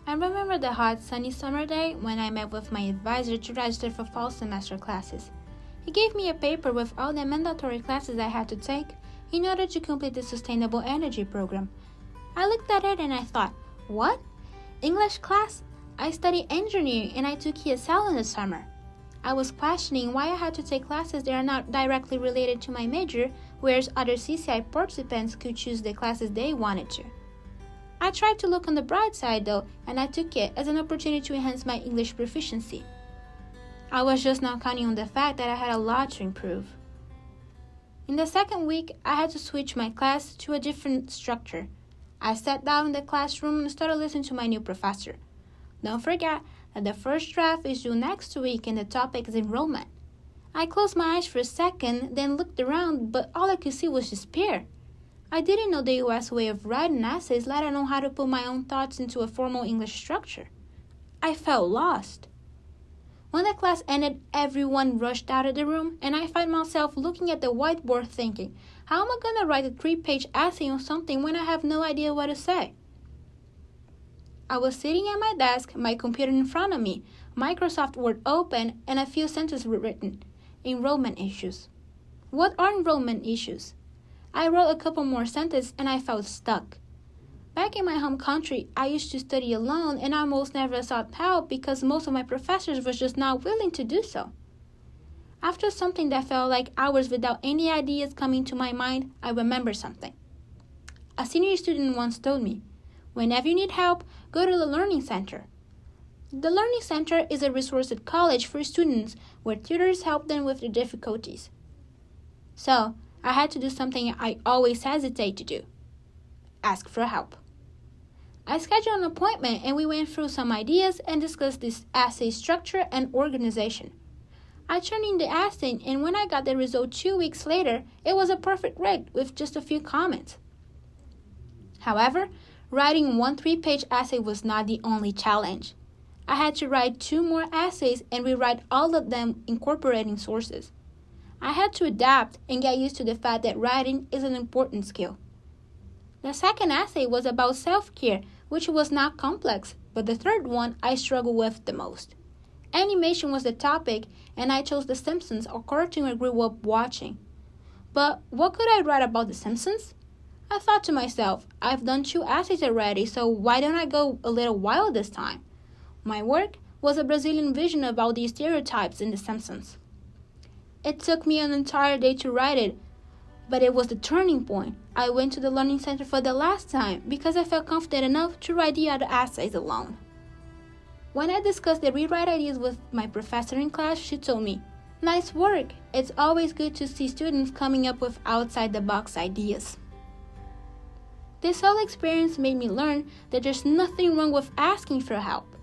I remember the hot, sunny summer day when I met with my advisor to register for fall semester classes. He gave me a paper with all the mandatory classes I had to take in order to complete the Sustainable Energy program. I looked at it and I thought, what? English class? I study engineering and I took ESL in the summer. I was questioning why I had to take classes that are not directly related to my major, whereas other CCI participants could choose the classes they wanted to. I tried to look on the bright side though, and I took it as an opportunity to enhance my English proficiency. I was just not counting on the fact that I had a lot to improve. In the second week, I had to switch my class to a different structure. I sat down in the classroom and started listening to my new professor. Don't forget that the first draft is due next week and the topic is enrollment. I closed my eyes for a second, then looked around, but all I could see was despair. I didn't know the US way of writing essays, let alone how to put my own thoughts into a formal English structure. I felt lost. When the class ended, everyone rushed out of the room, and I found myself looking at the whiteboard thinking, how am I going to write a 3-page essay on something when I have no idea what to say? I was sitting at my desk, my computer in front of me, Microsoft Word open, and a few sentences were written. Enrollment issues. What are enrollment issues? I wrote a couple more sentences and I felt stuck. Back in my home country, I used to study alone and I almost never sought help because most of my professors were just not willing to do so. After something that felt like hours without any ideas coming to my mind, I remembered something. A senior student once told me, whenever you need help, go to the Learning Center. The Learning Center is a resource at college for students where tutors help them with their difficulties. So, I had to do something I always hesitate to do. Ask for help. I scheduled an appointment and we went through some ideas and discussed this essay structure and organization. I turned in the essay and when I got the result 2 weeks later, it was a perfect grade with just a few comments. However, writing one 3-page essay was not the only challenge. I had to write 2 more essays and rewrite all of them incorporating sources. I had to adapt and get used to the fact that writing is an important skill. The second essay was about self-care, which was not complex, but the third one I struggled with the most. Animation was the topic, and I chose The Simpsons, a cartoon I grew up watching. But what could I write about The Simpsons? I thought to myself, I've done 2 essays already, so why don't I go a little wild this time? My work was a Brazilian vision of all these stereotypes in The Simpsons. It took me an entire day to write it, but it was the turning point. I went to the Learning Center for the last time because I felt confident enough to write the other essays alone. When I discussed the rewrite ideas with my professor in class, she told me, "Nice work. It's always good to see students coming up with outside-the-box ideas." This whole experience made me learn that there's nothing wrong with asking for help.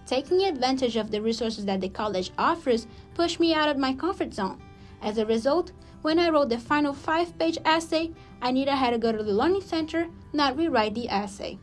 Taking advantage of the resources that the college offers pushed me out of my comfort zone. As a result, when I wrote the final 5-page essay, I knew I had to go to the Learning Center, not rewrite the essay.